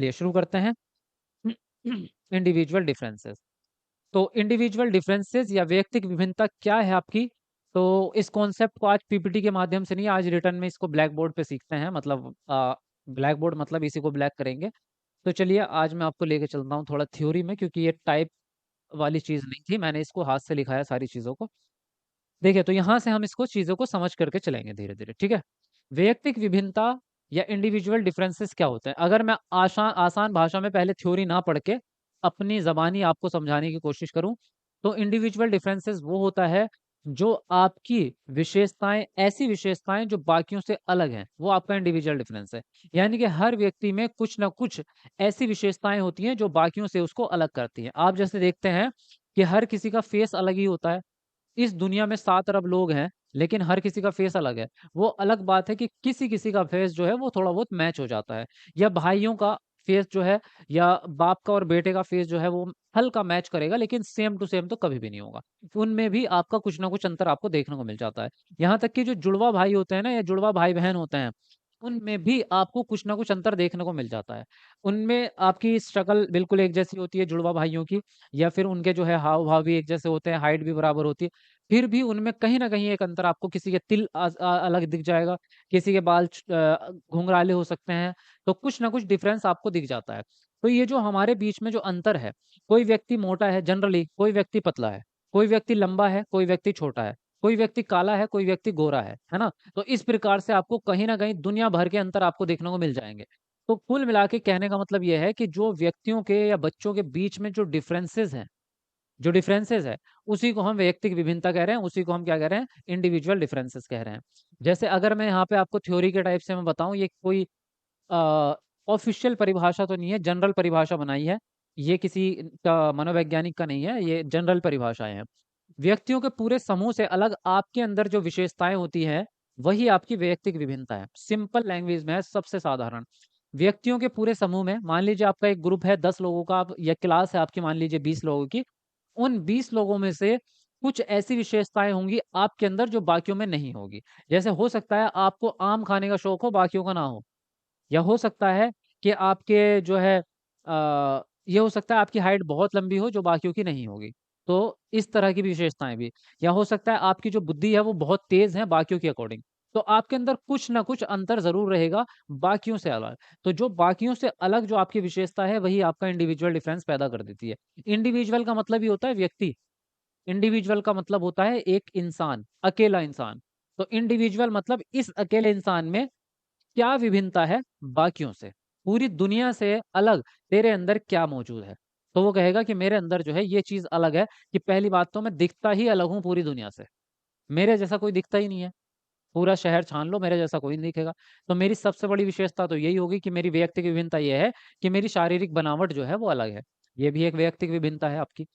चलिए शुरू करते हैं। Individual differences. तो इंडिविजुअल डिफरेंसेस या व्यक्तिगत विभिन्नता क्या है आपकी? तो इस कॉन्सेप्ट को आज पीपीटी के माध्यम से नहीं, आज रिटर्न में इसको ब्लैक बोर्ड पे सीखते हैं। मतलब ब्लैक बोर्ड मतलब इसी को ब्लैक करेंगे। तो चलिए आज मैं आपको लेके चलता हूँ थोड़ा थ्योरी में, क्योंकि ये टाइप वाली चीज नहीं थी, मैंने इसको हाथ से लिखा है सारी चीजों को। देखिए, तो यहाँ से हम इसको चीजों को समझ करके चलेंगे धीरे धीरे, ठीक है। वैयक्तिक विभिन्नता या इंडिविजुअल डिफरेंसेस क्या होते हैं, अगर मैं आसान आसान भाषा में पहले थ्योरी ना पढ़ के अपनी जबानी आपको समझाने की कोशिश करूं, तो इंडिविजुअल डिफरेंसेस वो होता है जो आपकी विशेषताएं, ऐसी विशेषताएं जो बाकियों से अलग हैं, वो आपका इंडिविजुअल डिफरेंस है। यानी कि हर व्यक्ति में कुछ ना कुछ ऐसी विशेषताएं होती हैं जो बाकियों से उसको अलग करती हैं। आप जैसे देखते हैं कि हर किसी का फेस अलग ही होता है। इस दुनिया में 7 अरब लोग हैं, लेकिन हर किसी का फेस अलग है। वो अलग बात है कि किसी किसी का फेस जो है वो थोड़ा बहुत मैच हो जाता है, या भाइयों का फेस जो है, या बाप का और बेटे का फेस जो है वो हल्का मैच करेगा, लेकिन सेम टू सेम तो कभी भी नहीं होगा। उनमें भी आपका कुछ ना कुछ अंतर आपको देखने को मिल जाता है। यहाँ तक कि जो जुड़वा भाई होते हैं ना, या जुड़वा भाई बहन होते हैं, उनमें भी आपको कुछ ना कुछ अंतर देखने को मिल जाता है। उनमें आपकी शक्ल बिल्कुल एक जैसी होती है जुड़वा भाइयों की, या फिर उनके जो है हाव भाव भी एक जैसे होते हैं, हाइट भी बराबर होती है। फिर भी उनमें कहीं ना कहीं एक अंतर आपको, किसी के तिल अलग दिख जाएगा, किसी के बाल घुंघराले हो सकते हैं। तो कुछ ना कुछ डिफरेंस आपको दिख जाता है। तो ये जो हमारे बीच में जो अंतर है, कोई व्यक्ति मोटा है जनरली, कोई व्यक्ति पतला है, कोई व्यक्ति लंबा है, कोई व्यक्ति छोटा है, कोई व्यक्ति काला है, कोई व्यक्ति गोरा है ना। तो इस प्रकार से आपको कहीं ना कहीं दुनिया भर के अंतर आपको देखने को मिल जाएंगे। तो कुल मिला के कहने का मतलब यह है कि जो व्यक्तियों के या बच्चों के बीच में जो डिफरेंसेस है, उसी को हम वैयक्तिक विभिन्नता कह रहे हैं, उसी को हम क्या कह रहे हैं, इंडिविजुअल डिफरेंसेस कह रहे हैं। जैसे अगर मैं यहाँ पे आपको थ्योरी के टाइप से मैं बताऊं, ये कोई ऑफिशियल परिभाषा तो नहीं है, जनरल परिभाषा बनाई है। ये किसी का मनोवैज्ञानिक का नहीं है, ये जनरल परिभाषाएं हैं। व्यक्तियों के पूरे समूह से अलग आपके अंदर जो विशेषताएं होती हैं, वही आपकी वैयक्तिक विभिन्नता है। सिंपल लैंग्वेज में है, सबसे साधारण। व्यक्तियों के पूरे समूह में, मान लीजिए आपका एक ग्रुप है 10 लोगों का, या क्लास है आपकी मान लीजिए 20 लोगों की। उन 20 लोगों में से कुछ ऐसी विशेषताएं होंगी आपके अंदर जो बाकियों में नहीं होगी। जैसे हो सकता है आपको आम खाने का शौक हो, बाकियों का ना हो। या हो सकता है कि आपके जो है ये हो सकता है आपकी हाइट बहुत लंबी हो जो बाकियों की नहीं होगी। तो इस तरह की भी विशेषताएं भी। या हो सकता है आपकी जो बुद्धि है वो बहुत तेज है बाकियों के अकॉर्डिंग। तो आपके अंदर कुछ ना कुछ अंतर जरूर रहेगा बाकियों से अलग। तो जो बाकियों से अलग जो आपकी विशेषता है, वही आपका इंडिविजुअल डिफरेंस पैदा कर देती है। इंडिविजुअल का मतलब ही होता है व्यक्ति। इंडिविजुअल का मतलब होता है एक इंसान, अकेला इंसान। तो इंडिविजुअल मतलब इस अकेले इंसान में क्या विभिन्नता है बाकियों से, पूरी दुनिया से अलग तेरे अंदर क्या मौजूद है। तो वो कहेगा कि मेरे अंदर जो है ये चीज अलग है, कि पहली बात तो मैं दिखता ही अलग हूँ पूरी दुनिया से। मेरे जैसा कोई दिखता ही नहीं है। पूरा शहर छान लो, मेरे जैसा कोई नहीं दिखेगा। तो मेरी सबसे बड़ी विशेषता तो यही होगी कि मेरी वैयक्तिक विभिन्नता ये है कि मेरी शारीरिक बनावट जो है वो अलग है। ये भी एक वैयक्तिक विभिन्नता है आपकी,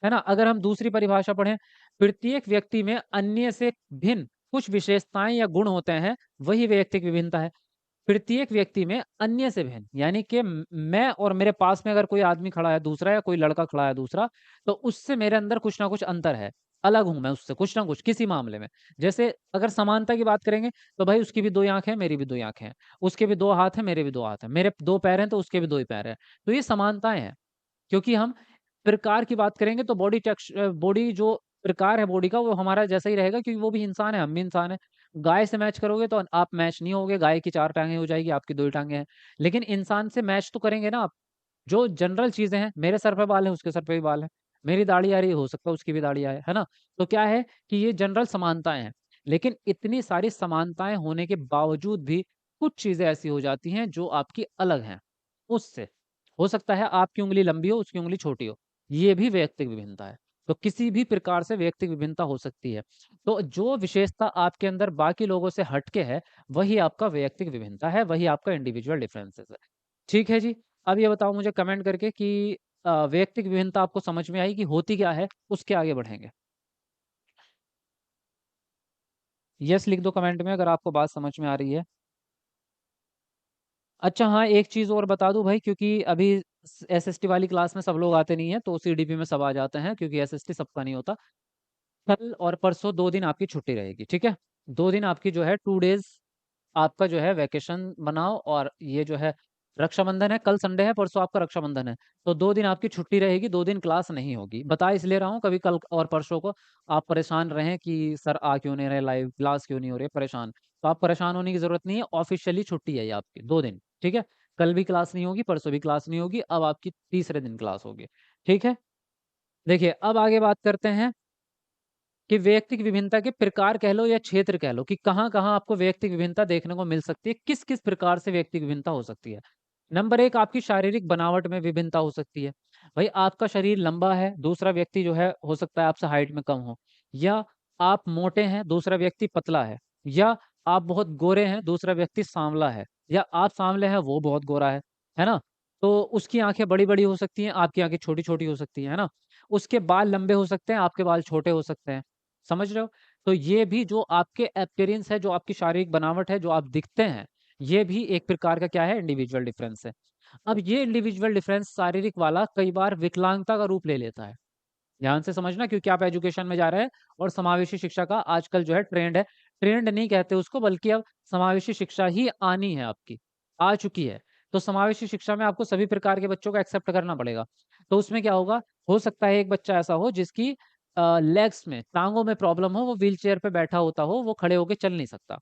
है ना। अगर हम दूसरी परिभाषा पढ़ें, प्रत्येक व्यक्ति में अन्य से भिन्न कुछ विशेषताएं या गुण होते हैं, वही वैयक्तिक विभिन्नता है। प्रत्येक व्यक्ति में अन्य से भिन्न, यानी कि मैं और मेरे पास में अगर कोई आदमी खड़ा है दूसरा, या कोई लड़का खड़ा है दूसरा, तो उससे मेरे अंदर कुछ ना कुछ अंतर है। अलग हूं मैं उससे कुछ ना कुछ किसी मामले में। जैसे अगर समानता की बात करेंगे, तो भाई उसकी भी 2 आंखें हैं, मेरी भी 2 आंखें हैं। उसके भी 2 हाथ हैं, मेरे भी 2 हाथ हैं। मेरे 2 पैर हैं, तो उसके भी 2 ही पैर हैं। तो ये समानताएं हैं। क्योंकि हम प्रकार की बात करेंगे तो बॉडी जो प्रकार है बॉडी का, वो हमारा जैसा ही रहेगा, क्योंकि वो भी इंसान है, हम भी इंसान है। गाय से मैच करोगे तो आप मैच नहीं होगे, गाय की 4 टांगे हो जाएगी, आपकी 2 ही टांगे हैं। लेकिन इंसान से मैच तो करेंगे ना आप। जो जनरल चीजें हैं, मेरे सर पे बाल है, उसके सर पे भी बाल है। मेरी दाढ़ी आ रही हो सकता है उसकी भी दाढ़ी आए, है ना। तो क्या है कि ये जनरल समानताएं हैं। लेकिन इतनी सारी समानताएं होने के बावजूद भी कुछ चीजें ऐसी हो जाती हैं जो आपकी अलग हैं उससे। हो सकता है आपकी उंगली लंबी हो, उसकी उंगली छोटी हो। ये भी वैयक्तिक विभिन्नता है। तो किसी भी प्रकार से वैयक्तिक विभिन्नता हो सकती है। तो जो विशेषता आपके अंदर बाकी लोगों से हटके है, वही आपका वैयक्तिक विभिन्नता है, वही आपका इंडिविजुअल डिफरेंसेस है। ठीक है जी। अब ये बताओ मुझे कमेंट करके कि वैयक्तिक विभिन्नता आपको समझ में आई कि होती क्या है, उसके आगे बढ़ेंगे। यस लिख दो कमेंट में अगर आपको बात समझ में आ रही है। अच्छा हाँ, एक चीज और बता दूं भाई, क्योंकि अभी एसएसटी वाली क्लास में सब लोग आते नहीं है, तो सीडीपी में सब आ जाते हैं, क्योंकि एसएसटी सबका नहीं होता। कल और परसों 2 दिन आपकी छुट्टी रहेगी, ठीक है। 2 दिन आपकी जो है 2 डेज आपका जो है वैकेशन बनाओ, और ये जो है रक्षाबंधन है, कल संडे है, परसों आपका रक्षाबंधन है, तो 2 दिन आपकी छुट्टी रहेगी, 2 दिन क्लास नहीं होगी। बता इसलिए रहा हूँ, कभी कल और परसों को आप परेशान रहें कि सर आ क्यों नहीं रहे लाइव, क्लास क्यों नहीं हो रही है, परेशान। तो आप परेशान होने की ज़रूरत नहीं है, ऑफ़िशियली छुट्टी है ये आपकी 2 दिन, ठीक है? कल भी क्लास नहीं होगी, परसों भी क्लास नहीं होगी, अब आपकी तीसरे दिन क्लास होगी, ठीक है? देखिए, अब आगे बात करते हैं कि वैयक्तिक विभिन्नता के प्रकार कह लो या क्षेत्र कह लो कि कहाँ-कहाँ आपको वैयक्तिक विभिन्नता देखने को मिल सकती है, किस-किस प्रकार से वैयक्तिक विभिन्नता हो सकती है। नंबर 1 आपकी शारीरिक बनावट में विभिन्नता हो सकती है। भई आपका शरीर लंबा है, दूसरा व्यक्ति जो है हो सकता है आपसे हाइट में कम हो, या आप मोटे हैं, दूसरा व्यक्ति पतला है, या आप बहुत गोरे हैं, दूसरा व्यक्ति सांवला है, या आप सांवले हैं, वो बहुत गोरा है ना? तो उसकी आँखें बड़ी-बड़ी हो सकती हैं, आपकी आँखें छोटी-छोटी हो सकती हैं, है ना? उसके बाल लंबे हो सकते हैं, आपके बाल छोटे हो सकते हैं। समझ रहे हो? तो ये भी जो आपके अपीयरेंस है, जो आपकी शारीरिक बनावट है, जो आप दिखते हैं, ये भी एक प्रकार का क्या है इंडिविजुअल डिफरेंस है। अब ये इंडिविजुअल डिफरेंस शारीरिक वाला कई बार विकलांगता का रूप ले लेता है। ध्यान से समझना क्योंकि आप एजुकेशन में जा रहे हैं और समावेशी शिक्षा का आजकल जो है ट्रेंड है। ट्रेंड नहीं कहते उसको बल्कि अब समावेशी शिक्षा ही आनी है आपकी, आ चुकी है। तो समावेशी शिक्षा में आपको सभी प्रकार के बच्चों को एक्सेप्ट करना पड़ेगा। तो उसमें क्या होगा, हो सकता है एक बच्चा ऐसा हो जिसकी लेग्स में, टाँगों में प्रॉब्लम हो, वो व्हीलचेयर पे बैठा होता हो, वो खड़े होके चल नहीं सकता।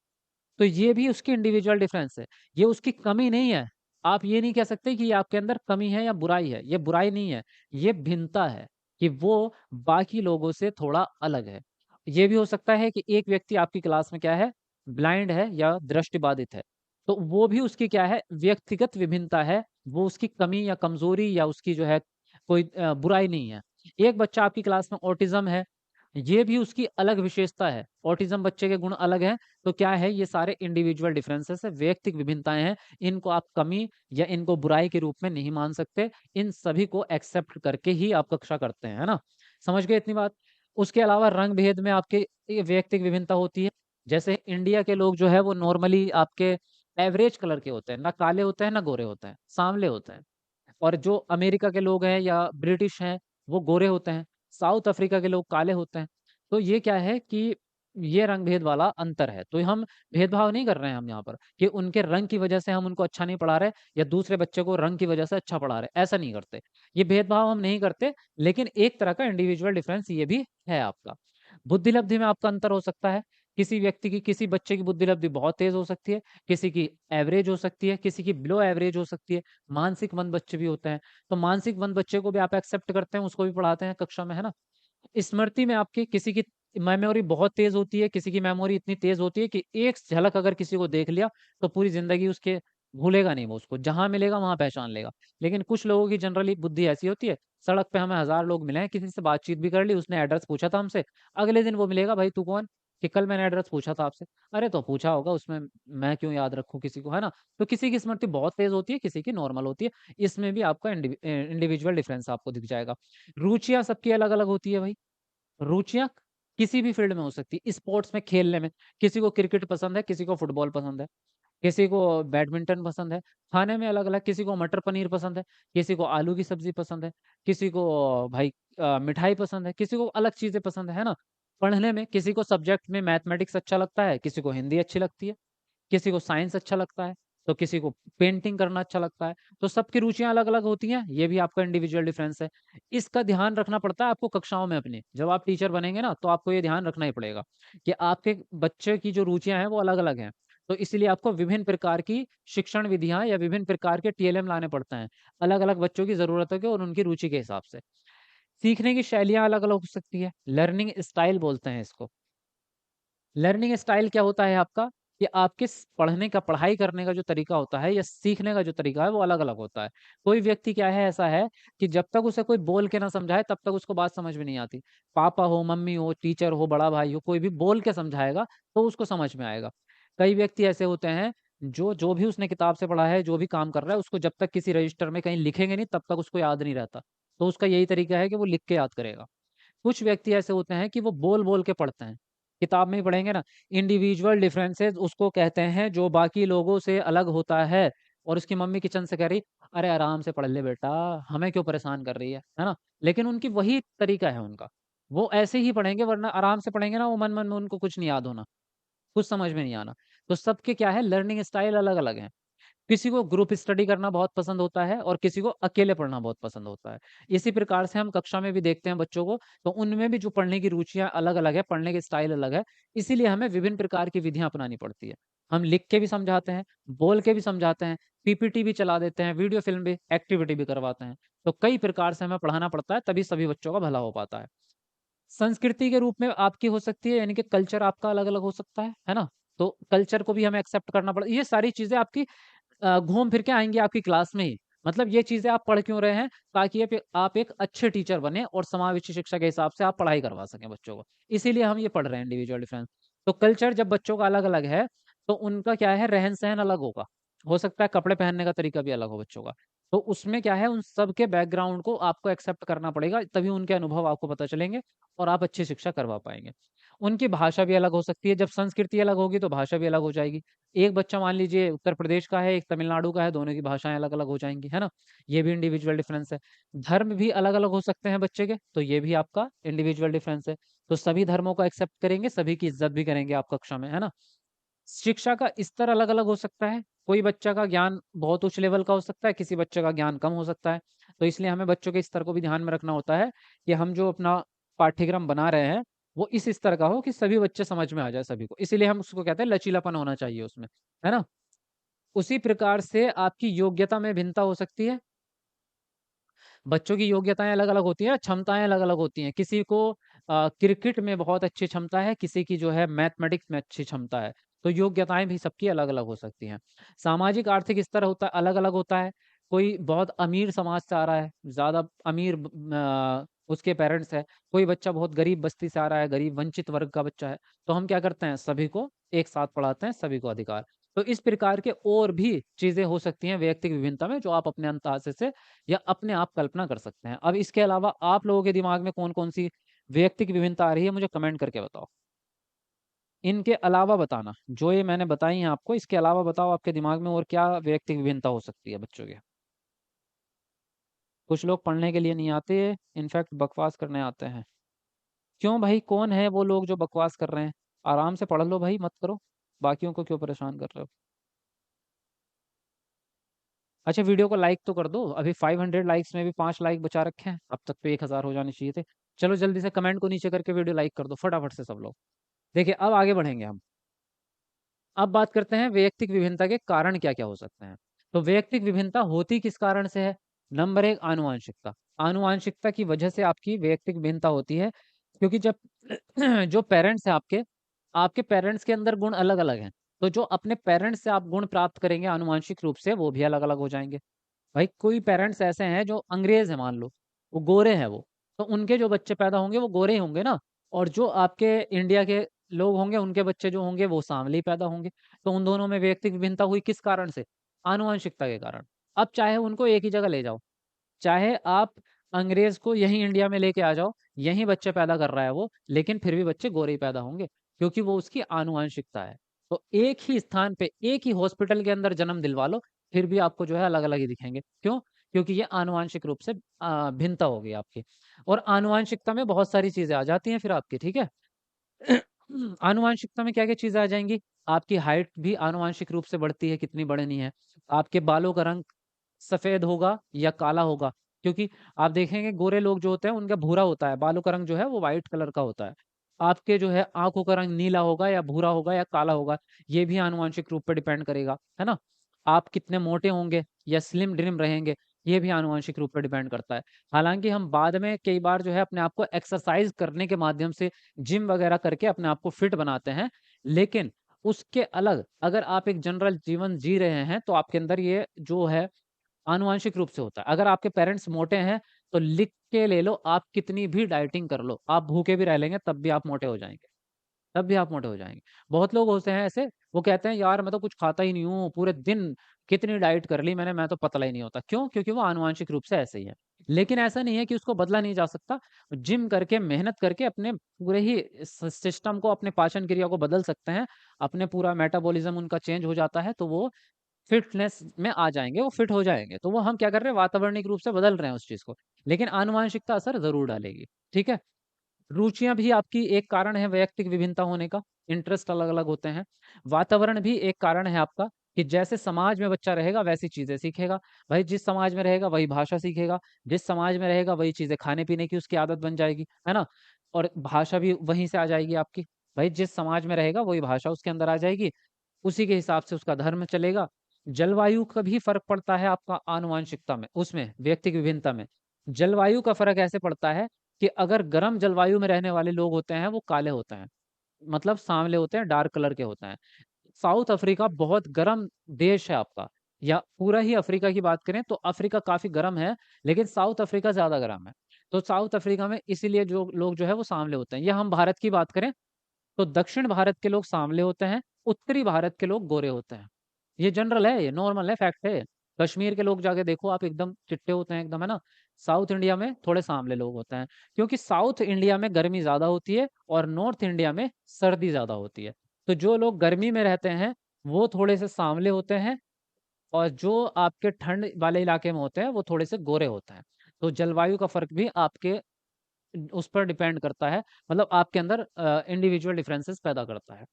तो ये भी उसकी इंडिविजुअल डिफरेंस है। ये उसकी कमी नहीं है। आप ये नहीं कह सकते कि ये आपके अंदर कमी है या बुराई है। ये बुराई नहीं है, ये भिन्नता है कि वो बाकी लोगों से थोड़ा अलग है। ये भी हो सकता है कि एक व्यक्ति आपकी क्लास में क्या है, ब्लाइंड है या दृष्टिबाधित है। तो वो भी उसकी क्या है, व्यक्तिगत विभिन्नता है। वो उसकी कमी या कमज़ोरी या उसकी जो है कोई बुराई नहीं है। एक बच्चा आपकी क्लास में ऑटिज़्म है, ये भी उसकी अलग विशेषता है। ऑटिज़्म बच्चे के गुण अलग हैं, तो क्या है ये सारे इंडिविजुअल डिफरेंसेस है, वैयक्तिक विभिन्नताएँ हैं। इनको आप कमी या इनको बुराई के रूप में नहीं मान सकते। इन सभी को एक्सेप्ट करके ही आप कक्षा करते हैं, है ना? समझ गए इतनी बात? उसके अलावा रंग-भेद में आपके ये वैयक्तिक विभिन्नता होती है। जैसे इंडिया के लोग जो है वो नॉर्मली आपके एवरेज कलर के होते हैं, ना काले होते हैं, ना गोरे होते हैं, सांवले होते हैं। और जो अमेरिका के लोग हैं या ब्रिटिश हैं, वो गोरे होते हैं। साउथ अफ्रीका के लोग काले होते हैं। तो ये क्या है कि ये रंग-भेद वाला अंतर है। तो हम भेदभाव नहीं कर रहे हैं हम यहाँ पर कि उनके रंग की वजह से हम उनको अच्छा नहीं पढ़ा रहे या दूसरे बच्चे को रंग की वजह से अच्छा पढ़ा रहे, ऐसा नहीं करते। ये भेदभाव हम नहीं करते, लेकिन एक तरह का इंडिविजुअल डिफरेंस ये भी है आपका। बुद्धि-लब्धि में आपका अंतर हो सकता है। किसी व्यक्ति की किसी बच्चे की बुद्धि-लब्धि बहुत तेज़ हो सकती है, किसी की एवरेज हो सकती है, किसी की बिलो एवरेज हो सकती है। मानसिक मंद बच्चे भी होते हैं। तो मानसिक मंद बच्चे को भी आप एक्सेप्ट करते हैं, उसको भी पढ़ाते हैं कक्षा में, है ना? स्मृति में आपकी किसी की मेमोरी बहुत तेज़ होती है, किसी की मेमोरी इतनी तेज़ होती है कि एक झलक अगर किसी को देख लिया, तो पूरी ज़िंदगी उसके भूलेगा नहीं वो उसको, जहाँ मिलेगा वहाँ पहचान लेगा। लेकिन कुछ लोगों की जनरली बुद्धि ऐसी होती है, सड़क पे हमें हज़ार लोग मिले हैं, किसी से बातचीत भी कर ली, उसने एड्रेस पूछा था हमसे, अगले दिन वो मिलेगा, "भाई तू कौन?" कि कल मैंने एड्रेस पूछा था आपसे। अरे! तो पूछा होगा उसमें मैं क्यों याद रखूँ किसी को, है ना? तो किसी की स्मृति बहुत तेज़ होती है, किसी की नॉर्मल होती है। इसमें भी आपका इंडिविजुअल डिफरेंस आपको दिख जाएगा। रुचियाँ सबकी अलग-अलग होती है भाई। रुचियाँ किसी भी फ़ील्ड में हो सकती है, स्पोर्ट्स में खेलने में, किसी को क्रिकेट पसंद है, किसी को फुटबॉल पसंद है, किसी को बैडमिंटन पसंद है, खाने में अलग-अलग किसी को मटर पनीर पसंद है, किसी को आलू की सब्ज़ी पसंद है, किसी को भाई मिठाई पसंद है, किसी को अलग चीज़ें पसंद है ना? पढ़ने में किसी को सब्जेक्ट में मैथमेटिक्स अच्छा लगता है, किसी को हिंदी अच्छी लगती है। किसी को साइंस अच्छा लगता है, तो किसी को पेंटिंग करना अच्छा लगता है, तो सबकी रुचियाँ अलग-अलग होती हैं, ये भी आपका इंडिविजुअल डिफरेंस है। इसका ध्यान रखना पड़ता है आपको कक्षाओं में अपने, जब आप टीचर बनेंगे ना, तो आपको ये ध्यान रखना ही पड़ेगा कि आपके बच्चे की जो रुचियाँ हैं, वो अलग-अलग हैं। तो इसलिए आपको विभिन्न प्रकार की शिक्षण विधियाँ या विभिन्न प्रकार के टीएलएम लाने पड़ते हैं, अलग-अलग बच्चों की ज़रूरतों के और उनकी रुचि के हिसाब से। सीखने की शैलियाँ अलग-अलग हो सकती है, लर्निंग स्टाइल बोलते हैं इसको। लर्निंग स्टाइल क्या होता है आपका कि आपके पढ़ने का पढ़ाई करने का जो तरीका होता है या सीखने का जो तरीका है वो अलग-अलग होता है। कोई व्यक्ति क्या है ऐसा है कि जब तक उसे कोई बोल के ना समझाए तब तक उसको बात समझ में नहीं आती। पापा हो, मम्मी हो, टीचर हो, बड़ा भाई हो, कोई भी बोल के समझाएगा तो उसको समझ में आएगा। कई व्यक्ति ऐसे होते हैं जो जो भी उसने किताब से पढ़ा है, जो भी काम कर रहा है उसको जब तक किसी रजिस्टर में कहीं लिखेंगे नहीं तब तक उसको याद नहीं रहता। तो उसका यही तरीका है कि वो लिख के याद करेगा। कुछ व्यक्ति ऐसे होते हैं कि वो बोल-बोल के पढ़ते हैं। किताब में ही पढ़ेंगे ना, इंडिविजुअल डिफरेंसेस उसको कहते हैं जो बाकी लोगों से अलग होता है और उसकी मम्मी किचन से कह रही, "अरे आराम से पढ़ ले बेटा, हमें क्यों परेशान कर रही है?" है ना? लेकिन उनकी वही तरीका है उनका। वो ऐसे ही पढ़ेंगे वरना आराम से पढ़ेंगे ना वो मन-मन में उनको कुछ नहीं याद होना, कुछ समझ में नहीं आना। तो सबके क्या है लर्निंग स्टाइल अलग-अलग है। किसी को ग्रुप स्टडी करना बहुत पसंद होता है और किसी को अकेले पढ़ना बहुत पसंद होता है। इसी प्रकार से हम कक्षा में भी देखते हैं बच्चों को, तो उनमें भी जो पढ़ने की रुचियाँ अलग-अलग है, पढ़ने के स्टाइल अलग है, इसीलिए हमें विभिन्न प्रकार की विधियाँ अपनानी पड़ती है। हम लिख के भी समझाते हैं, बोल के भी समझाते हैं, पीपीटी भी चला देते हैं, वीडियो फ़िल्म भी, एक्टिविटी भी करवाते हैं। तो कई प्रकार से हमें पढ़ाना पड़ता है, तभी सभी बच्चों का भला हो पाता है। संस्कृति के रूप में आपकी हो सकती है, यानी कि कल्चर आपका अलग-अलग हो सकता है ना? तो कल्चर को भी हमें एक्सेप्ट करना पड़े, ये सारी चीज़ें आपकी घूम फिर के आएँगी आपकी क्लास में ही। मतलब ये चीज़ें आप पढ़ क्यों रहे हैं? ताकि आप एक अच्छे टीचर बनें और समावेशी शिक्षा के हिसाब से आप पढ़ाई करवा सकें बच्चों को। इसीलिए हम ये पढ़ रहे हैं इंडिविजुअल डिफरेंस। तो कल्चर जब बच्चों का अलग-अलग है, तो उनका क्या है, रहन-सहन अलग होगा। हो सकता है कपड़े पहनने का तरीका भी अलग हो बच्चों का। तो उसमें क्या है, उन सब के बैकग्राउंड को आपको एक्सेप्ट करना पड़ेगा, तभी उनके अनुभव आपको पता चलेंगे और आप अच्छी शिक्षा करवा पाएँगे। उनकी भाषा भी अलग हो सकती है, जब संस्कृति अलग होगी तो भाषा भी अलग हो जाएगी। एक बच्चा मान लीजिए उत्तर प्रदेश का है, एक तमिलनाडु का है, दोनों की भाषाएँ अलग-अलग हो जाएँगी, है ना? ये भी इंडिविजुअल डिफरेंस है। धर्म भी अलग-अलग हो सकते हैं बच्चे के, तो ये भी आपका इंडिविजुअल डिफरेंस है। तो सभी धर्मों को एक्सेप्ट करेंगे, सभी की इज़्ज़त भी करेंगे आप कक्षा में, है ना? शिक्षा का स्तर अलग-अलग हो सकता है। कोई बच्चा का ज्ञान बहुत उच्च लेवल का हो सकता है, किसी बच्चे का ज्ञान कम हो सकता है। तो इसलिए हमें बच्चों के स्तर को भी ध्यान में रखना होता है कि हम जो अपना पाठ्यक्रम बना रहे हैं, वो इस स्तर का हो कि सभी बच्चे समझ में आ जाए सभी को। इसीलिए हम उसको कहते हैं लचीलापन होना चाहिए उसमें, है ना? उसी प्रकार से आपकी योग्यता में भिन्नता हो सकती है। बच्चों की योग्यताएँ अलग-अलग होती हैं, क्षमताएँ अलग-अलग होती हैं। किसी को क्रिकेट में बहुत अच्छी क्षमता है, किसी की जो है मैथमेटिक्स में अच्छी क्षमता है। तो योग्यताएँ भी सबकी अलग-अलग हो सकती हैं। सामाजिक आर्थिक स्तर होता अलग-अलग होता है। कोई बहुत अमीर समाज से आ रहा है, ज़्यादा अमीर उसके पेरेंट्स हैं। कोई बच्चा बहुत गरीब बस्ती से आ रहा है, गरीब वंचित वर्ग का बच्चा है। तो हम क्या करते हैं, सभी को एक साथ पढ़ाते हैं, सभी को अधिकार। तो इस प्रकार के और भी चीज़ें हो सकती हैं वैयक्तिक विभिन्नता में, जो आप अपने अंदाज़े से या अपने आप कल्पना कर सकते हैं। अब इसके अलावा आप लोगों के दिमाग में कौन-कौन सी वैयक्तिक विभिन्नता आ रही है, मुझे कमेंट करके बताओ। इनके अलावा बताना, जो ये मैंने बताई हैं आपको, इसके अलावा बताओ आपके दिमाग में और क्या वैयक्तिक विभिन्नता हो सकती है बच्चों के। कुछ लोग पढ़ने के लिए नहीं आते, इनफैक्ट बकवास करने आते हैं। क्यों भाई, कौन है वो लोग जो बकवास कर रहे हैं? आराम से पढ़ लो भाई, मत करो। बाकियों को क्यों परेशान कर रहे हो? अच्छा, वीडियो को लाइक तो कर दो। अभी 500 लाइक्स में भी 5 लाइक बचा रखे हैं। अब तक तो 1000 हो जाने चाहिए थे। चलो जल्दी से कमेंट को नीचे करके वीडियो लाइक कर दो फटाफट से सब लोग। देखिए अब आगे बढ़ेंगे हम। अब बात करते हैं वैयक्तिक विभिन्नता के कारण क्या-क्या हो सकते हैं। तो वैयक्तिक विभिन्नता होती किस कारण से है? नंबर 1, आनुवांशिकता। आनुवांशिकता की वजह से आपकी वैयक्तिक भिन्नता होती है, क्योंकि जब जो पेरेंट्स हैं आपके, आपके पेरेंट्स के अंदर गुण अलग-अलग हैं। तो जो अपने पेरेंट्स से आप गुण प्राप्त करेंगे आनुवांशिक रूप से, वो भी अलग-अलग हो जाएँगे। भाई कोई पेरेंट्स ऐसे हैं जो अंग्रेज़ हैं मान लो, वो गोरे हैं वो, तो उनके जो बच्चे पैदा होंगे वो गोरे ही होंगे ना, और जो आपके इंडिया के लोग होंगे उनके बच्चे जो होंगे वो सांवले ही पैदा होंगे। तो उन दोनों में व्यक्तिगत भिन्नता हुई किस कारण से? आनुवंशिकता के कारण। अब चाहे उनको एक ही जगह ले जाओ, चाहे आप अंग्रेज़ को यहीं इंडिया में लेके आ जाओ, यहीं बच्चे पैदा कर रहा है वो, लेकिन फिर भी बच्चे गोरे ही पैदा होंगे, क्योंकि वो उसकी आनुवंशिकता है। तो एक ही स्थान पे, एक ही हॉस्पिटल के अंदर जन्म दिलवा लो, फिर भी आपको जो है अलग-अलग ही दिखेंगे। क्यों? क्योंकि ये आनुवांशिक रूप से भिन्नता होगी आपकी। और आनुवांशिकता में बहुत सारी चीज़ें आ जाती हैं फिर आपकी, ठीक है? आनुवांशिकता में क्या-क्या चीज़ें आ जाएँगी? आपकी हाइट भी आनुवांशिक रूप से बढ़ती है, कितनी बढ़नी है। आपके बालों का रंग सफ़ेद होगा या काला होगा, क्योंकि आप देखेंगे गोरे लोग जो होते हैं उनका भूरा होता है, बालों का रंग जो है वो व्हाइट कलर का होता है। आपके जो है आँखों का रंग नीला होगा या भूरा होगा या काला होगा, ये भी आनुवांशिक रूप पे डिपेंड करेगा, है ना? आप कितने मोटे होंगे या स्लिम ट्रिम रहेंगे, ये भी आनुवांशिक रूप पे डिपेंड करता है। हालाँकि हम बाद में कई बार जो है अपने आप को एक्सरसाइज़ करने के माध्यम से, जिम वगैरह करके अपने आप को फिट बनाते हैं, लेकिन उसके अलग अगर आप एक जनरल जीवन जी रहे हैं, तो आपके अंदर ये जो है आनुवांशिक रूप से होता है। अगर आपके पेरेंट्स मोटे हैं, तो लिख के ले लो, आप कितनी भी डाइटिंग कर लो, आप भूखे भी रह लेंगे तब भी आप मोटे हो जाएँगे। तब भी आप मोटे हो जाएँगे। बहुत लोग होते हैं ऐसे, वो कहते हैं यार मैं तो कुछ खाता ही नहीं हूँ, पूरे दिन कितनी डाइट कर ली मैंने, मैं तो पतला ही नहीं होता। क्यों? क्योंकि वो आनुवांशिक रूप से ऐसे ही है। लेकिन ऐसा नहीं है कि उसको बदला नहीं जा सकता। जिम करके, मेहनत करके अपने पूरे ही सिस्टम को, अपने पाचन क्रिया को बदल सकते हैं। अपने पूरा मेटाबॉलिज़्म उनका चेंज हो जाता है, तो वो फिटनेस में आ जाएँगे, वो फिट हो जाएँगे। तो वो हम क्या कर रहे हैं, वातावरणिक रूप से बदल रहे हैं उस चीज़ को। लेकिन आनुवांशिकता असर ज़रूर डालेगी। ठीक है? रुचियाँ भी आपकी एक कारण है वैयक्तिक विभिन्नता होने का, इंटरेस्ट अलग-अलग होते हैं। वातावरण भी एक कारण है आपका। कि जैसे समाज में बच्चा रहेगा वैसी चीजें सीखेगा। भाई जिस समाज में रहेगा वही भाषा सीखेगा, जिस समाज में रहेगा वही चीजें खाने पीने की उसकी आदत बन जाएगी, है ना। और भाषा भी वहीं से आ जाएगी आपकी। भाई जिस समाज में रहेगा वही भाषा उसके अंदर आ जाएगी, उसी के हिसाब से उसका धर्म चलेगा। जलवायु का भी फर्क पड़ता है आपका आनुवंशिकता में, उसमें व्यक्ति की विभिन्नता में। जलवायु का फर्क ऐसे पड़ता है कि अगर गर्म जलवायु में रहने वाले लोग होते हैं वो काले होते हैं, मतलब सांवले होते हैं, डार्क कलर के होते हैं। साउथ अफ्रीका बहुत गर्म देश है आपका, या पूरा ही अफ्रीका की बात करें तो अफ्रीका काफी गर्म है, लेकिन साउथ अफ्रीका ज्यादा गर्म है। तो साउथ अफ्रीका में इसीलिए जो लोग जो है वो सांवले होते हैं। या हम भारत की बात करें तो दक्षिण भारत के लोग सांवले होते हैं, उत्तरी भारत के लोग गोरे होते हैं। ये जनरल है, ये नॉर्मल है, फैक्ट है। कश्मीर के लोग जाके देखो आप, एकदम चिट्टे होते हैं एकदम, है ना। साउथ इंडिया में थोड़े सांवले लोग होते हैं, क्योंकि साउथ इंडिया में गर्मी ज्यादा होती है और नॉर्थ इंडिया में सर्दी ज्यादा होती है। तो जो लोग गर्मी में रहते हैं वो थोड़े से सांवले होते हैं, और जो आपके ठंड वाले इलाके में होते हैं वो थोड़े से गोरे होते हैं। तो जलवायु का फर्क भी आपके उस पर डिपेंड करता है, मतलब आपके अंदर इंडिविजुअल डिफरेंसेस पैदा करता है।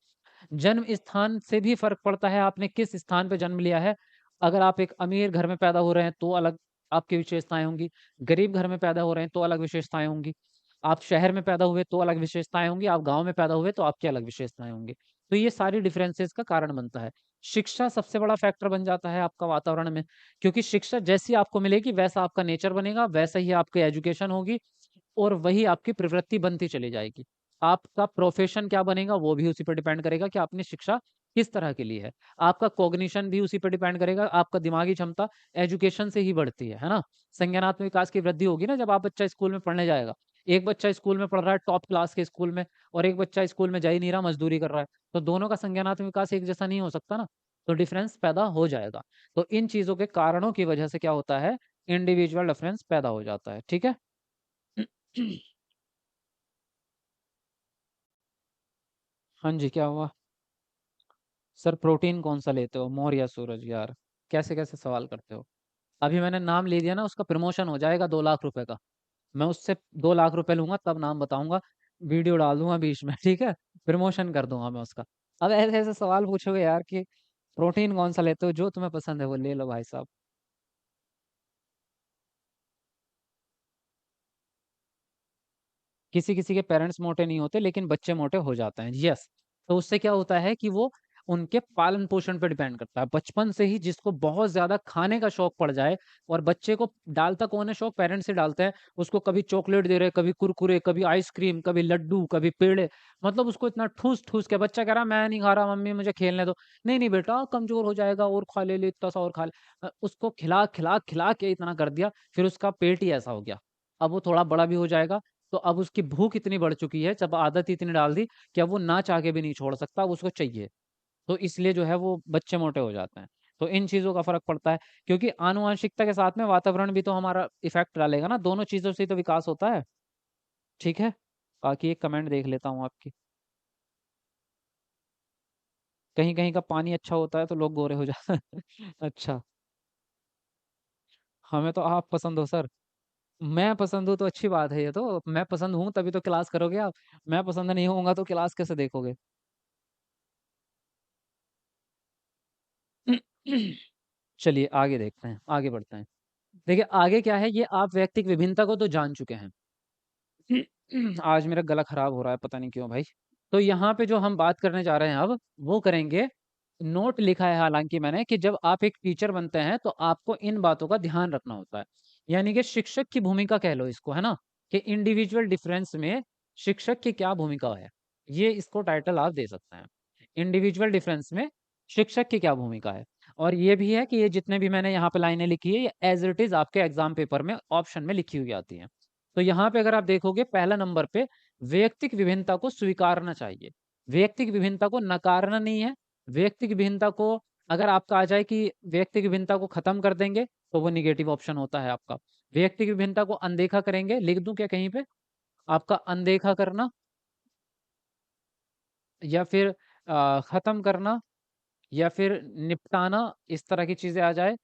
जन्म स्थान से भी फर्क पड़ता है, आपने किस स्थान पे जन्म लिया है। अगर आप एक अमीर घर में पैदा हो रहे हैं तो अलग आपकी विशेषताएं होंगी, गरीब घर में पैदा हो रहे हैं तो अलग विशेषताएं होंगी, आप शहर में पैदा हुए तो अलग विशेषताएं होंगी, आप गांव में पैदा हुए तो आपकी अलग विशेषताएं होंगी। तो ये सारी डिफरेंसेस का कारण बनता है। शिक्षा सबसे बड़ा फैक्टर बन जाता है आपका वातावरण में, क्योंकि शिक्षा जैसी आपको मिलेगी वैसा आपका नेचर बनेगा, वैसा ही आपकी एजुकेशन होगी, और वही आपकी प्रवृत्ति बनती चली जाएगी। आपका प्रोफेशन क्या बनेगा वो भी उसी पर डिपेंड करेगा कि आपने शिक्षा किस तरह के लिए है। आपका कॉग्निशन भी उसी पर डिपेंड करेगा, आपका दिमागी क्षमता एजुकेशन से ही बढ़ती है ना। संज्ञानात्मक विकास की वृद्धि होगी ना जब आप बच्चा स्कूल में पढ़ने जाएगा। एक बच्चा स्कूल में पढ़ रहा है टॉप क्लास के स्कूल में, और एक बच्चा स्कूल में जा ही नहीं रहा, मजदूरी कर रहा है, तो दोनों का संज्ञानात्मक विकास एक जैसा नहीं हो सकता ना। तो डिफरेंस पैदा हो जाएगा। तो इन चीजों के कारणों की वजह से क्या होता है, इंडिविजुअल डिफरेंस पैदा हो जाता है, ठीक है। हाँ जी, क्या हुआ? सर प्रोटीन कौन सा लेते हो, मोर या सूरज? यार कैसे कैसे सवाल करते हो। अभी मैंने नाम ले दिया ना, उसका प्रमोशन हो जाएगा 2 लाख रुपए का। मैं उससे 2 लाख रुपए लूंगा तब नाम बताऊंगा, वीडियो डाल दूंगा बीच में, ठीक है। प्रमोशन कर दूंगा मैं उसका। अब ऐसे ऐसे सवाल पूछोगे यार कि प्रोटीन कौन सा लेते हो, जो तुम्हें पसंद है वो ले लो भाई साहब। किसी किसी के पेरेंट्स मोटे नहीं होते लेकिन बच्चे मोटे हो जाते हैं, यस। तो उससे क्या होता है कि वो उनके पालन पोषण पर डिपेंड करता है। बचपन से ही जिसको बहुत ज्यादा खाने का शौक पड़ जाए, और बच्चे को डालता कौन है शौक, पेरेंट्स से डालते हैं। उसको कभी चॉकलेट दे रहे, कभी कुरकुरे, कभी आइसक्रीम, कभी लड्डू, कभी पेड़े, मतलब उसको इतना ठूस ठूस के, बच्चा कह रहा मैं नहीं खा रहा मम्मी मुझे खेलने दो। नहीं नहीं बेटा कमजोर हो जाएगा, और खा ले ले इतना सा और खा ले। उसको खिला खिला खिला के इतना कर दिया, फिर उसका पेट ही ऐसा हो गया। अब वो थोड़ा बड़ा भी हो जाएगा, तो अब उसकी भूख इतनी बढ़ चुकी है, जब आदत इतनी डाल दी कि अब वो ना चाह के भी नहीं छोड़ सकता, अब उसको चाहिए। तो इसलिए जो है वो बच्चे मोटे हो जाते हैं। तो इन चीजों का फर्क पड़ता है, क्योंकि आनुवंशिकता के साथ में वातावरण भी तो हमारा इफेक्ट डालेगा ना, दोनों चीजों से ही तो विकास होता है, ठीक है। बाकी एक कमेंट देख लेता हूँ आपकी। कहीं कहीं का पानी अच्छा होता है तो लोग गोरे हो जाते हैं। अच्छा। हमें तो आप पसंद हो सर। मैं पसंद हूँ तो अच्छी बात है, ये तो मैं पसंद हूँ तभी तो क्लास करोगे आप। मैं पसंद नहीं होऊंगा तो क्लास कैसे देखोगे। चलिए आगे देखते हैं, आगे बढ़ते हैं। देखिए आगे क्या है, ये आप व्यक्तिक विभिन्नता को तो जान चुके हैं। आज मेरा गला खराब हो रहा है पता नहीं क्यों भाई। तो यहाँ पे जो हम बात करने जा रहे हैं अब वो करेंगे। नोट लिखा है हालांकि मैंने, कि जब आप एक टीचर बनते हैं तो आपको इन बातों का ध्यान रखना होता है। यानी कि शिक्षक की भूमिका कह लो इसको, है ना, कि इंडिविजुअल डिफरेंस में शिक्षक की क्या भूमिका है। ये इसको टाइटल आप दे सकते हैं, इंडिविजुअल डिफरेंस में शिक्षक की क्या भूमिका है। और ये भी है कि ये जितने भी मैंने यहाँ पे लाइनें लिखी है, ये एज इट इज आपके एग्जाम पेपर में ऑप्शन में लिखी हुई आती है। तो यहाँ पे अगर आप देखोगे पहला नंबर पे, वैयक्तिक विभिन्नता को स्वीकारना चाहिए, वैयक्तिक विभिन्नता को नकारना नहीं है। वैयक्तिक विभिन्नता को, अगर आपका आ जाए कि वैयक्तिक विभिन्नता को खत्म कर देंगे तो वो निगेटिव ऑप्शन होता है आपका। वैयक्तिक विभिन्नता को अनदेखा करेंगे, लिख दूं क्या कहीं पे, आपका अनदेखा करना, या फिर खत्म करना, या फिर निपटाना, इस तरह की चीजें आ जाए,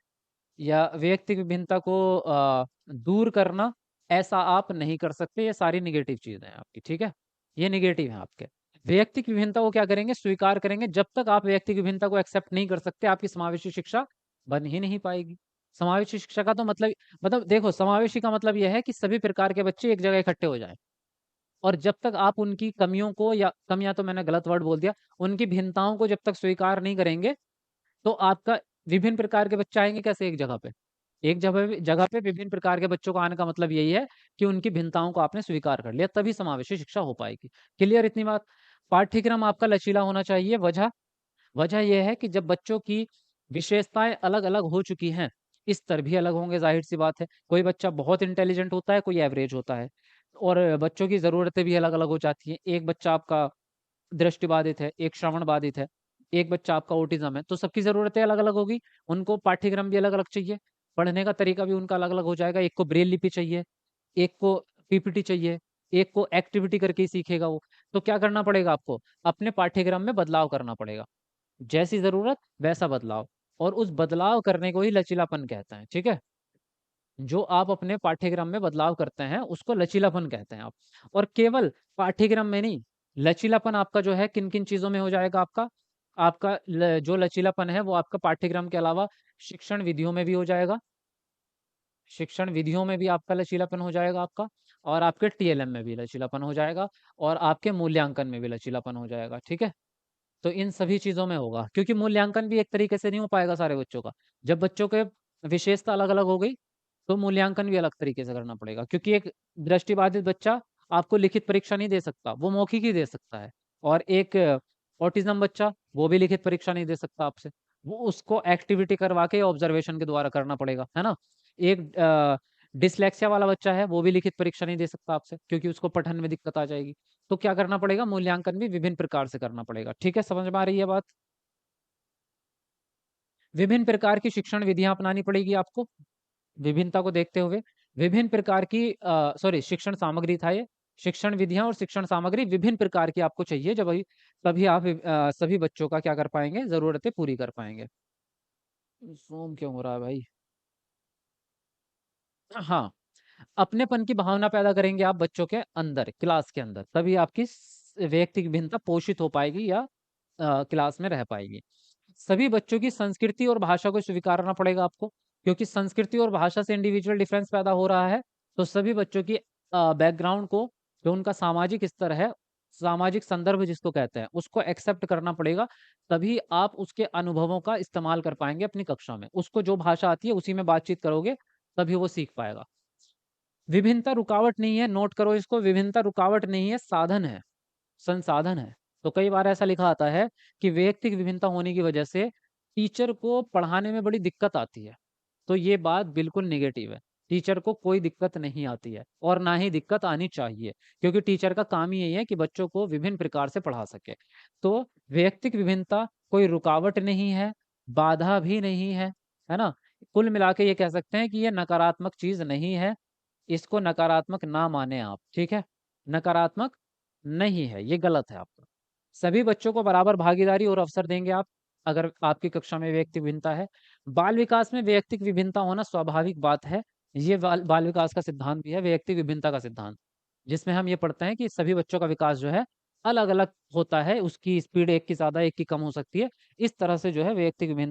या वैयक्तिक विभिन्नता को दूर करना, ऐसा आप नहीं कर सकते। ये सारी निगेटिव चीजें हैं आपकी, ठीक है, ये निगेटिव है आपके। वैयक्तिक विभिन्नता को क्या करेंगे, स्वीकार करेंगे। जब तक आप वैयक्तिक विभिन्नता को एक्सेप्ट नहीं कर सकते, आपकी समावेशी शिक्षा बन ही नहीं पाएगी। समावेशी शिक्षा का तो मतलब देखो, समावेशी का मतलब यह है कि सभी प्रकार के बच्चे एक जगह इकट्ठे हो जाएं। और जब तक आप उनकी कमियों को, या कमियां तो मैंने गलत वर्ड बोल दिया, उनकी भिन्नताओं को जब तक स्वीकार नहीं करेंगे, तो आपका विभिन्न प्रकार के बच्चे आएंगे कैसे एक जगह पे। एक जगह जगह पे विभिन्न प्रकार के बच्चों को आने का मतलब यही है कि उनकी भिन्नताओं को आपने स्वीकार कर लिया, तभी समावेशी शिक्षा हो पाएगी। क्लियर इतनी बात। पाठ्यक्रम आपका लचीला होना चाहिए। वजह वजह यह है कि जब बच्चों की विशेषताएं अलग अलग हो चुकी हैं, स्तर भी अलग होंगे, जाहिर सी बात है। कोई बच्चा बहुत इंटेलिजेंट होता है, कोई एवरेज होता है, और बच्चों की ज़रूरतें भी अलग अलग हो जाती हैं। एक बच्चा आपका दृष्टि बाधित है, एक श्रवण बाधित है, एक बच्चा आपका ऑटिज्म है, तो सबकी ज़रूरतें अलग अलग होगी। उनको पाठ्यक्रम भी अलग अलग चाहिए, पढ़ने का तरीका भी उनका अलग अलग हो जाएगा। एक को ब्रेल लिपि चाहिए, एक को पीपीटी चाहिए, एक को एक्टिविटी करके ही सीखेगा वो। तो क्या करना पड़ेगा आपको, अपने पाठ्यक्रम में बदलाव करना पड़ेगा। जैसी जरूरत वैसा बदलाव, और उस बदलाव करने को ही लचीलापन कहते हैं। ठीक है। जो आप अपने पाठ्यक्रम में बदलाव करते हैं उसको लचीलापन कहते हैं आप। और केवल पाठ्यक्रम में नहीं, लचीलापन आपका जो है किन किन चीजों में हो जाएगा आपका, जो लचीलापन है वो आपका पाठ्यक्रम के अलावा शिक्षण विधियों में भी हो जाएगा। शिक्षण विधियों में भी आपका लचीलापन हो जाएगा आपका, और आपके टीएलएम में भी लचीलापन हो जाएगा, और आपके मूल्यांकन में भी लचीलापन हो जाएगा। ठीक है। तो इन सभी चीज़ों में होगा, क्योंकि मूल्यांकन भी एक तरीके से नहीं हो पाएगा सारे बच्चों का। जब बच्चों के विशेषता अलग-अलग हो गई, तो मूल्यांकन भी अलग तरीके से करना पड़ेगा, क्योंकि एक दृष्टिबाधित बच्चा आपको लिखित परीक्षा नहीं दे सकता, वो मौखिक ही दे सकता है। और एक ऑटिज्म बच्चा, वो भी लिखित परीक्षा नहीं दे सकता आपसे, वो उसको एक्टिविटी करवा के ऑब्जर्वेशन के द्वारा करना पड़ेगा, है ना। एक डिसलेक्सिया वाला बच्चा है, वो भी लिखित परीक्षा नहीं दे सकता आपसे, क्योंकि उसको पठन में दिक्कत आ जाएगी। तो क्या करना पड़ेगा, मूल्यांकन भी विभिन्न प्रकार से करना पड़ेगा। ठीक है, समझ में आ रही है बात। विभिन्न प्रकार की शिक्षण विधियां अपनानी पड़ेगी आपको, विभिन्नता को देखते हुए। विभिन्न प्रकार की सॉरी, शिक्षण सामग्री था ये। शिक्षण विधियां और शिक्षण सामग्री विभिन्न प्रकार की आपको चाहिए, जब अभी तभी आप सभी बच्चों का क्या कर पाएंगे, जरूरतें पूरी कर पाएंगे। सोम क्यों हो रहा है भाई। हाँ, अपनेपन की भावना पैदा करेंगे आप बच्चों के अंदर, क्लास के अंदर, तभी आपकी वैयक्तिक भिन्नता पोषित हो पाएगी, या क्लास में रह पाएगी। सभी बच्चों की संस्कृति और भाषा को स्वीकारना पड़ेगा आपको, क्योंकि संस्कृति और भाषा से इंडिविजुअल डिफरेंस पैदा हो रहा है। तो सभी बच्चों की बैकग्राउंड को, जो उनका सामाजिक स्तर है, सामाजिक संदर्भ जिसको कहते हैं, उसको एक्सेप्ट करना पड़ेगा। तभी आप उसके अनुभवों का इस्तेमाल कर पाएंगे अपनी कक्षा में। उसको जो भाषा आती है उसी में बातचीत करोगे, तभी वो सीख पाएगा। विभिन्नता रुकावट नहीं है, नोट करो इसको, विभिन्नता रुकावट नहीं है, साधन है, संसाधन है। तो कई बार ऐसा लिखा आता है कि वैयक्तिक विभिन्नता होने की वजह से टीचर को पढ़ाने में बड़ी दिक्कत आती है। तो ये बात बिल्कुल नेगेटिव है। टीचर को कोई दिक्कत नहीं आती है, और ना ही दिक्कत आनी चाहिए, क्योंकि टीचर का काम ही यही है कि बच्चों को विभिन्न प्रकार से पढ़ा सके। तो वैयक्तिक विभिन्नता कोई रुकावट नहीं है, बाधा भी नहीं है ना। कुल मिला के ये कह सकते हैं कि ये नकारात्मक चीज नहीं है। इसको नकारात्मक ना माने आप। ठीक है। नकारात्मक नहीं है, ये गलत है आपका। सभी बच्चों को बराबर भागीदारी और अवसर देंगे आप, अगर आपकी कक्षा में वैयक्तिक विभिन्नता है। बाल विकास में वैयक्तिक विभिन्नता होना स्वाभाविक बात है। ये बाल विकास का सिद्धांत भी है, वैयक्तिक विभिन्नता का सिद्धांत, जिसमें हम ये पढ़ते हैं कि सभी बच्चों का विकास जो है अलग अलग होता है, उसकी स्पीड एक की ज्यादा एक की कम हो सकती है। इस तरह से जो है वैयक्तिक विभिन्नता